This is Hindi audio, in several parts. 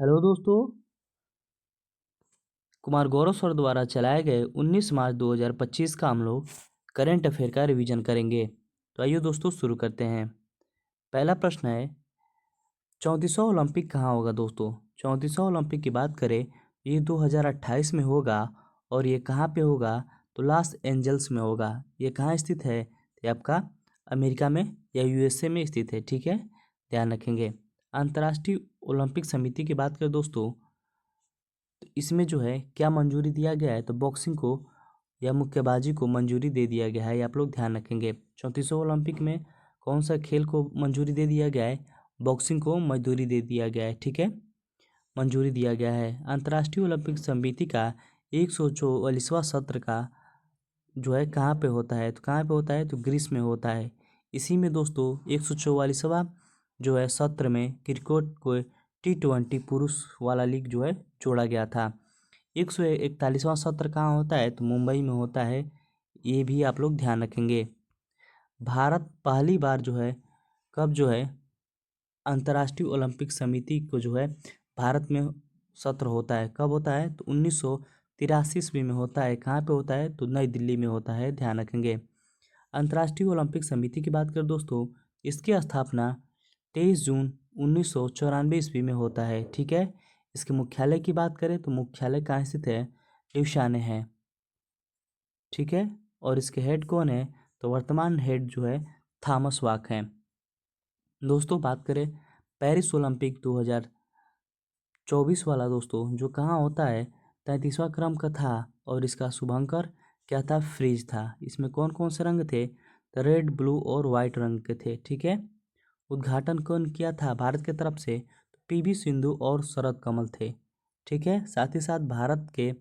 हेलो दोस्तों। कुमार गौरव सर द्वारा चलाए गए 19 मार्च 2025 का हम लोग करंट अफेयर का रिवीजन करेंगे। तो आइए दोस्तों शुरू करते हैं। पहला प्रश्न है, 34वां ओलंपिक कहाँ होगा दोस्तों। 34वां ओलंपिक की बात करें, ये 2028 में होगा और ये कहाँ पे होगा तो लॉस एंजल्स में होगा। ये कहाँ स्थित है, ये आपका अमेरिका में या यूएसए में स्थित है। ठीक है, ध्यान रखेंगे। अंतर्राष्ट्रीय ओलंपिक समिति की बात करें दोस्तों, तो इसमें जो है क्या मंजूरी दिया गया है, तो बॉक्सिंग को या मुक्केबाजी को मंजूरी दे दिया गया है। ये आप लोग ध्यान रखेंगे। 34वां ओलंपिक में कौन सा खेल को मंजूरी दे दिया गया है, बॉक्सिंग को मंजूरी दे दिया गया है। ठीक है, मंजूरी दिया गया है। अंतर्राष्ट्रीय ओलंपिक समिति का 144वां सत्र का जो है कहाँ पे होता है, तो कहाँ पे होता है तो ग्रीस में होता है। इसी में दोस्तों 144वां जो है सत्र में क्रिकेट को T20 पुरुष वाला लीग जो है जोड़ा गया था। 141वां सत्र कहाँ होता है, तो मुंबई में होता है। ये भी आप लोग ध्यान रखेंगे। भारत पहली बार जो है कब जो है अंतर्राष्ट्रीय ओलंपिक समिति को जो है भारत में सत्र होता है, कब होता है तो 1983 ईस्वी में होता है। कहाँ पे होता है तो नई दिल्ली में होता है, ध्यान रखेंगे। अंतर्राष्ट्रीय ओलंपिक समिति की बात करें दोस्तों, इसकी स्थापना 23 जून 1994 ईस्वी में होता है। ठीक है, इसके मुख्यालय की बात करें तो मुख्यालय कहाँ स्थित है, ल्यूसियाना है। ठीक है, और इसके हेड कौन है, तो वर्तमान हेड जो है थॉमस वाक हैं। दोस्तों बात करें पेरिस ओलंपिक 2024 वाला दोस्तों, जो कहाँ होता है 33वां क्रम का था और इसका शुभंकर क्या था, फ्रीज था। इसमें कौन कौन से रंग थे, तो रेड, ब्लू और वाइट रंग के थे। ठीक है, उद्घाटन कौन किया था भारत की तरफ से, तो पीवी सिंधु और शरद कमल थे। ठीक है, साथ ही साथ भारत के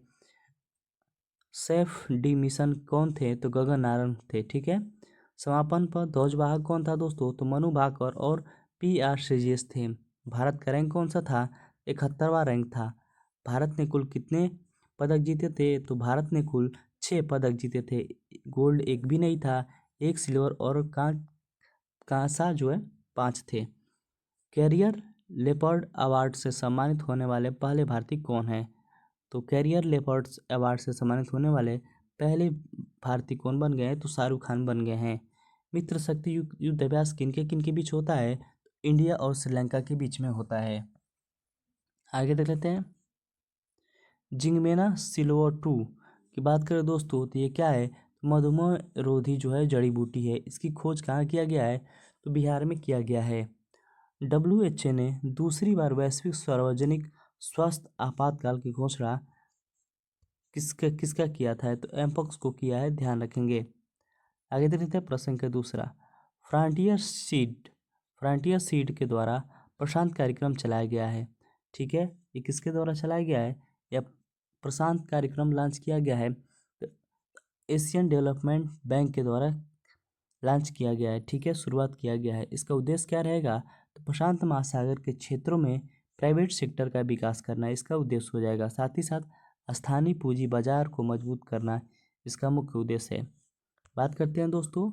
सेफ डी मिशन कौन थे, तो गगन नारंग थे। ठीक है, समापन पर ध्वजवाहक कौन था दोस्तों, तो मनु भाकर और PR श्रीजेश थे। भारत का रैंक कौन सा था, 71वां रैंक था। भारत ने कुल कितने पदक जीते थे, तो भारत ने कुल 6 पदक जीते थे। गोल्ड एक भी नहीं था, एक सिल्वर और कांसा जो है 5 थे। कैरियर लेपर्ड अवार्ड से सम्मानित होने वाले पहले भारतीय कौन हैं, तो कैरियर लेपर्ड्स अवार्ड से सम्मानित होने वाले पहले भारतीय कौन बन गए हैं, तो शाहरुख खान बन गए हैं। मित्र शक्ति युद्धाभ्यास किनके बीच होता है, तो इंडिया और श्रीलंका के बीच में होता है। आगे देख लेते हैं। जिंगमेना सिल्वर 2 की बात करें दोस्तों, तो ये क्या है, मधुमेह रोधी जो है जड़ी बूटी है। इसकी खोज कहाँ किया गया है, तो बिहार में किया गया है। WHO ने दूसरी बार वैश्विक सार्वजनिक स्वास्थ्य आपातकाल की घोषणा किसका किसका किया था, तो एमपॉक्स को किया है, ध्यान रखेंगे। आगे देखते हैं प्रश्न का दूसरा। फ्रंटियर सीड के द्वारा प्रशांत कार्यक्रम चलाया गया है। ठीक है, ये किसके द्वारा चलाया गया है, या प्रशांत कार्यक्रम लॉन्च किया गया है, तो एशियन डेवलपमेंट बैंक के द्वारा लॉन्च किया गया है। ठीक है, शुरुआत किया गया है। इसका उद्देश्य क्या रहेगा, तो प्रशांत महासागर के क्षेत्रों में प्राइवेट सेक्टर का विकास करना इसका उद्देश्य हो जाएगा। साथ ही साथ स्थानीय पूंजी बाजार को मजबूत करना इसका मुख्य उद्देश्य है। बात करते हैं दोस्तों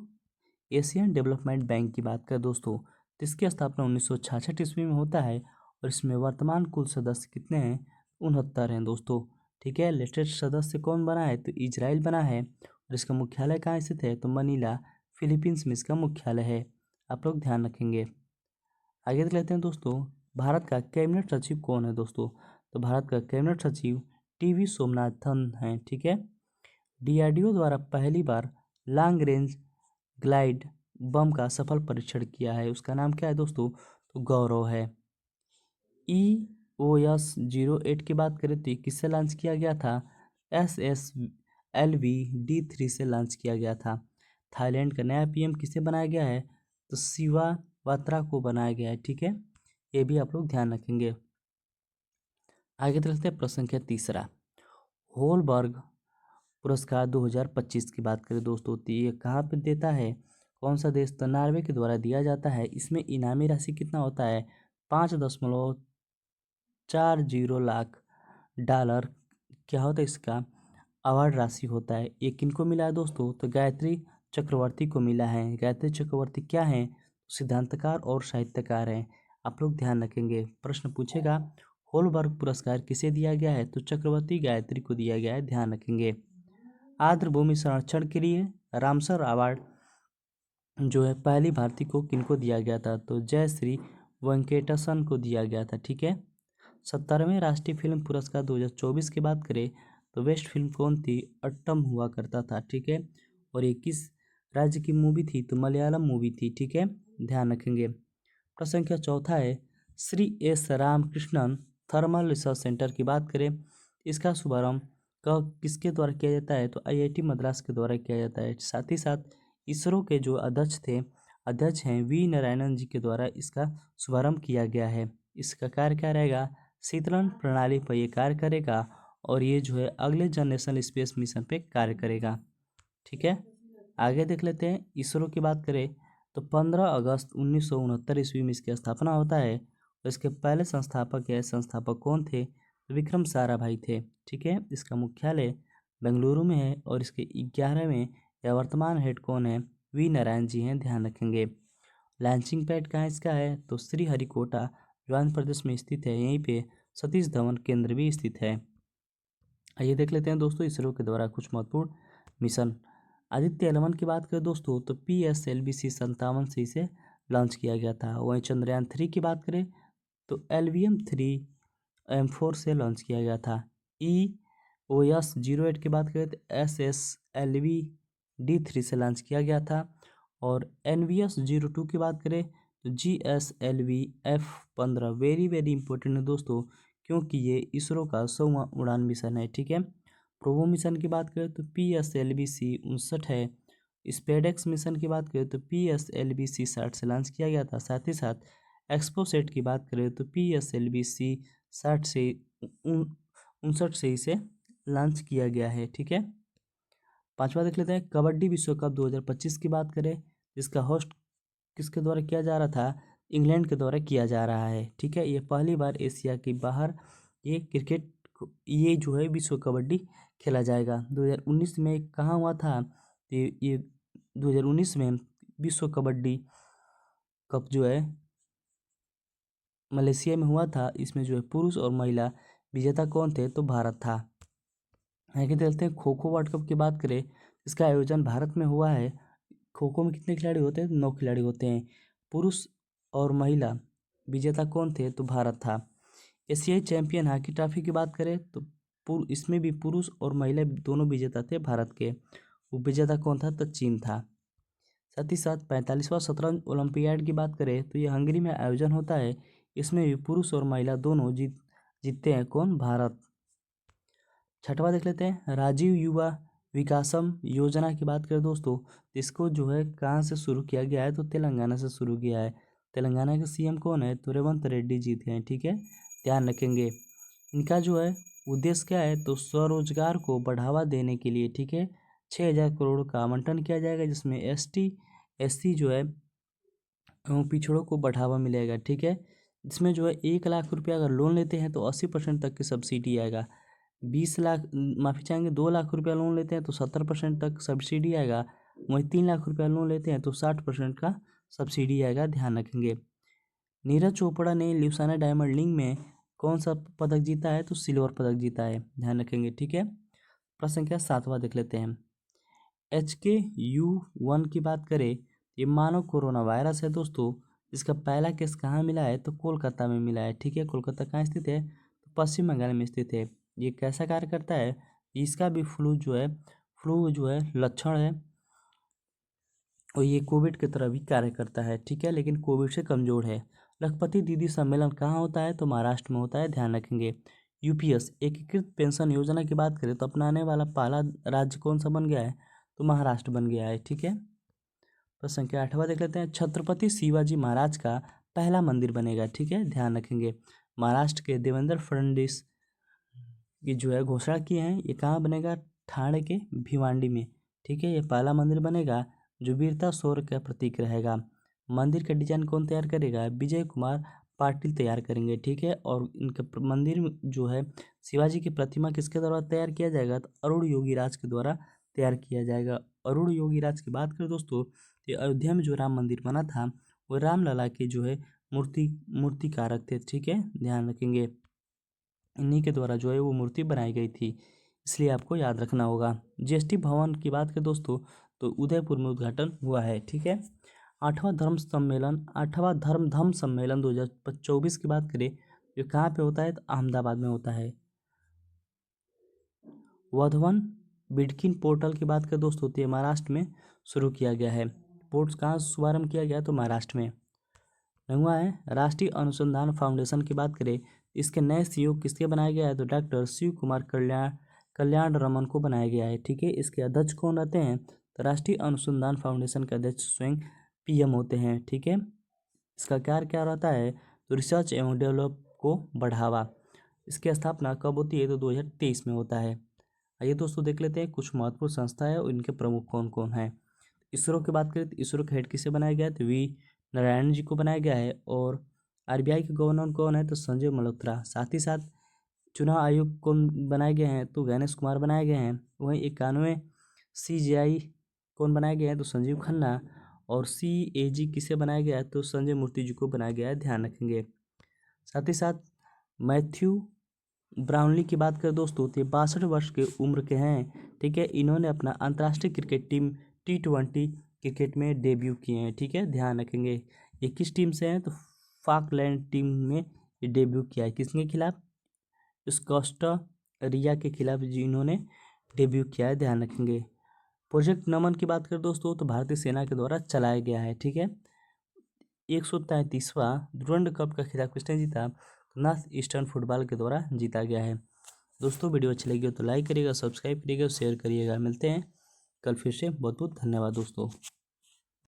एशियन डेवलपमेंट बैंक की बात करें दोस्तों, तो इसकी स्थापना 1966 ईस्वी में होता है और इसमें वर्तमान कुल सदस्य कितने हैं, 69 हैं दोस्तों। ठीक है, लेटेस्ट सदस्य कौन बना है, तो इजराइल बना है और इसका मुख्यालय कहाँ स्थित है, तो मनीला फिलीपींस में इसका मुख्यालय है। आप लोग ध्यान रखेंगे। आगे देख लेते हैं दोस्तों, भारत का कैबिनेट सचिव कौन है दोस्तों, तो भारत का कैबिनेट सचिव TV सोमनाथन हैं। ठीक है, DRDO द्वारा पहली बार लॉन्ग रेंज ग्लाइड बम का सफल परीक्षण किया है। उसका नाम क्या है दोस्तों, तो गौरव है। EOS-08 की बात करें तो किससे लॉन्च किया गया था, SSLV-D3 से लॉन्च किया गया था। थाईलैंड का नया PM किसे बनाया गया है, तो शिवा वात्रा को बनाया गया है। ठीक है, ये भी आप लोग ध्यान रखेंगे। आगे चलते हैं प्रश्न संख्या तीसरा। होलबर्ग पुरस्कार 2025 की बात करें दोस्तों, तो ये कहाँ पे देता है, कौन सा देश, तो नॉर्वे के द्वारा दिया जाता है। इसमें इनामी राशि कितना होता है, 5.40 लाख डॉलर क्या होता है इसका अवार्ड राशि होता है। ये किनको मिला है दोस्तों, तो गायत्री चक्रवर्ती को मिला है। गायत्री चक्रवर्ती क्या हैं, सिद्धांतकार और साहित्यकार हैं। आप लोग ध्यान रखेंगे, प्रश्न पूछेगा होलबर्ग पुरस्कार किसे दिया गया है? तो चक्रवर्ती गायत्री को दिया गया है, ध्यान रखेंगे। आर्द्र भूमि संरक्षण के लिए रामसर अवार्ड जो है पहली भारतीय को किनको दिया गया था? तो जयश्री वेंकटेशन को दिया गया था, ठीक है। 70वें राष्ट्रीय फिल्म पुरस्कार 2024 की बात करें तो बेस्ट फिल्म कौन थी? अट्टम हुआ करता था, ठीक है। और ये किस राज्य की मूवी थी? तो मलयालम मूवी थी, ठीक है, ध्यान रखेंगे। प्रश्न संख्या चौथा है, Shri S Ramakrishnan thermal research centre की बात करें, इसका शुभारंभ किसके द्वारा किया जाता है? तो IIT मद्रास के द्वारा किया जाता है। साथ ही साथ इसरो के जो अध्यक्ष हैं वी नारायणन जी के द्वारा इसका शुभारंभ किया गया है। इसका कार्य क्या रहेगा? शीतलन प्रणाली पर यह कार्य करेगा और ये जो है अगले जनरेशन स्पेस मिशन पे कार्य करेगा, ठीक है। आगे देख लेते हैं। इसरो की बात करें तो 15 अगस्त 1969 ईस्वी में इसकी स्थापना होता है और इसके पहले संस्थापक कौन थे? विक्रम साराभाई थे, ठीक है। इसका मुख्यालय बेंगलुरु में है और इसके 11वें या वर्तमान हेड कौन है? वी नारायण जी हैं, ध्यान रखेंगे। लॉन्चिंग पैड कहाँ इसका है? तो श्रीहरिकोटा जो आंध्र प्रदेश में स्थित है, यहीं पे सतीश धवन केंद्र भी स्थित है। आइए देख लेते हैं दोस्तों इसरो के द्वारा कुछ महत्वपूर्ण मिशन। आदित्य एल1 की बात करें दोस्तों तो PSLV-C 57 से इसे लॉन्च किया गया था। वहीं चंद्रयान 3 की बात करें तो LVM-3M4 से लॉन्च किया गया था। EOS-08 की बात करें तो SSLV-D3 से लॉन्च किया गया था। और NVS-02 की बात करें तो GSLV-F15 वेरी वेरी इंपॉर्टेंट है दोस्तों, क्योंकि ये इसरो का 100वां उड़ान मिशन है, ठीक है। प्रोबो मिशन की बात करें तो PSLV-C 59 है। स्पेडेक्स मिशन की बात करें तो PSLV-C 60 से लॉन्च किया गया था। साथ ही साथ एक्सपोसेट की बात करें तो PSLV-C 60 से 59 से इसे लॉन्च किया गया है, ठीक है। पांचवा देख लेते हैं। कबड्डी विश्व कप 2025 की बात करें, जिसका होस्ट किसके द्वारा किया जा रहा था? इंग्लैंड के द्वारा किया जा रहा है, ठीक है। ये पहली बार एशिया के बाहर ये जो है विश्व कबड्डी खेला जाएगा। 2019 में कहाँ हुआ था? ये 2019 में विश्व कबड्डी कप जो है मलेशिया में हुआ था। इसमें जो है पुरुष और महिला विजेता कौन थे? तो भारत था। आगे देखते हैं। खो खो वर्ल्ड कप की बात करें, इसका आयोजन भारत में हुआ है। खो खो में कितने खिलाड़ी होते हैं? 9 खिलाड़ी होते हैं। पुरुष और महिला विजेता कौन थे? तो भारत था। एशियाई चैंपियन हॉकी ट्रॉफी की बात करें तो इसमें भी पुरुष और महिला दोनों विजेता थे भारत के। वो विजेता कौन था? तो चीन था। साथ ही साथ 45वां शतरंज ओलंपियाड की बात करें तो ये हंगरी में आयोजन होता है। इसमें भी पुरुष और महिला दोनों जीतते हैं। कौन? भारत। छठवां देख लेते हैं। राजीव युवा विकासम योजना की बात करें दोस्तों, इसको जो है कहाँ से शुरू किया गया है? तो तेलंगाना से शुरू किया है। तेलंगाना के CM कौन है? तो रेवंत रेड्डी जी थे, ठीक है, ध्यान रखेंगे। इनका जो है उद्देश्य क्या है? तो स्वरोजगार को बढ़ावा देने के लिए, ठीक है, 6000 करोड़ का आवंटन किया जाएगा, जिसमें ST SC जो है पिछड़ों को बढ़ावा मिलेगा, ठीक है। इसमें जो है 1 लाख रुपया अगर लोन लेते हैं तो 80% तक की सब्सिडी आएगा। 2 लाख रुपया लोन लेते हैं तो 70% तक सब्सिडी आएगा। वहीं 3 लाख रुपया लोन लेते हैं तो 60% का सब्सिडी आएगा, ध्यान रखेंगे। नीरज चोपड़ा ने ल्यूसाना डायमंड लीग में कौन सा पदक जीता है? तो सिल्वर पदक जीता है, ध्यान रखेंगे, ठीक है। प्रश्न संख्या 7वां देख लेते हैं। HKU1 की बात करें, ये मानव कोरोना वायरस है दोस्तों। इसका पहला केस कहाँ मिला है? तो कोलकाता में मिला है, ठीक है। कोलकाता कहाँ स्थित है? तो पश्चिम बंगाल में स्थित है। ये कैसा कार्य करता है? इसका भी फ्लू जो है लक्षण है और ये कोविड की तरह भी कार्य करता है, ठीक है, लेकिन कोविड से कमज़ोर है। लखपति दीदी सम्मेलन कहाँ होता है? तो महाराष्ट्र में होता है, ध्यान रखेंगे। UPS एकीकृत पेंशन योजना की बात करें तो अपनाने वाला पहला राज्य कौन सा बन गया है? तो महाराष्ट्र बन गया है, ठीक है। प्रश्न संख्या 8वां देख लेते हैं। छत्रपति शिवाजी महाराज का पहला मंदिर बनेगा, ठीक है, ध्यान रखेंगे। महाराष्ट्र के देवेंद्र फडणवीस की जो है घोषणा की है। ये कहाँ बनेगा? ठाणे के भिवांडी में, ठीक है। ये पहला मंदिर बनेगा जो वीरता शौर्य का प्रतीक रहेगा। मंदिर का डिजाइन कौन तैयार करेगा? विजय कुमार पाटिल तैयार करेंगे, ठीक है। और इनका मंदिर जो है शिवाजी की प्रतिमा किसके द्वारा तैयार किया जाएगा? तो अरुण योगी राज के द्वारा तैयार किया जाएगा। अरुण योगी राज की बात करें दोस्तों, ये अयोध्या में जो राम मंदिर बना था वो रामलला के जो है मूर्तिकारक थे, ठीक है, ध्यान रखेंगे। इन्हीं के द्वारा जो है वो मूर्ति बनाई गई थी, इसलिए आपको याद रखना होगा। जीएसटी भवन की बात करें दोस्तों तो उदयपुर में उद्घाटन हुआ है। ठीक है। आठवां धर्म धम्म सम्मेलन 2024 की बात करें ये कहाँ पे होता है तो अहमदाबाद में होता है। वर्धवन बिडकिन पोर्टल की बात करें दोस्तों तो ये महाराष्ट्र में शुरू किया गया है। पोर्ट कहाँ शुभारंभ किया गया तो महाराष्ट्र में। नौवां है राष्ट्रीय अनुसंधान फाउंडेशन की बात करें इसके नए सीईओ किसके बनाया गया है तो डॉक्टर शिव कुमार कल्याण रमन को बनाया गया है। ठीक है। इसके अध्यक्ष कौन रहते हैं तो राष्ट्रीय अनुसंधान फाउंडेशन के अध्यक्ष स्वयं पीएम होते हैं। ठीक है। इसका कार्य क्या रहता है तो रिसर्च एवं डेवलप को बढ़ावा। इसकी स्थापना कब होती है तो 2023 में होता है। आइए दोस्तों देख लेते हैं कुछ महत्वपूर्ण संस्थाएं और इनके प्रमुख कौन कौन हैं। इसरो की बात करें तो इसरो का हेड किसे बनाया गया है तो वी नारायण जी को बनाया गया है। और आरबीआई के गवर्नर कौन है तो संजय मल्होत्रा। साथ ही साथ चुनाव आयोग कौन बनाए गए हैं तो गणेश कुमार बनाए गए हैं। वहीं 91 CGI कौन बनाए गए हैं तो संजीव खन्ना। और CAG किसे बनाया गया है तो संजय मूर्ति जी को बनाया गया है, ध्यान रखेंगे। साथ ही साथ मैथ्यू ब्राउनली की बात करें दोस्तों तो 62 वर्ष के उम्र के हैं। ठीक है। इन्होंने अपना अंतर्राष्ट्रीय क्रिकेट टीम T20 क्रिकेट में डेब्यू किए हैं। ठीक है, ध्यान रखेंगे। ये किस टीम से हैं तो फाकलैंड टीम में ये डेब्यू किया है। किसके खिलाफ कोस्टा रिया के खिलाफ जिन्होंने डेब्यू किया है, ध्यान रखेंगे। प्रोजेक्ट नमन की बात करें दोस्तों तो भारतीय सेना के द्वारा चलाया गया है। ठीक है। 133वां डुरंड कप का खिताब किसने जीता? नॉर्थ ईस्टर्न फुटबॉल के द्वारा जीता गया है। दोस्तों वीडियो अच्छी लगी हो तो लाइक करिएगा, सब्सक्राइब करिएगा, शेयर करिएगा। मिलते हैं कल फिर से। बहुत बहुत धन्यवाद दोस्तों।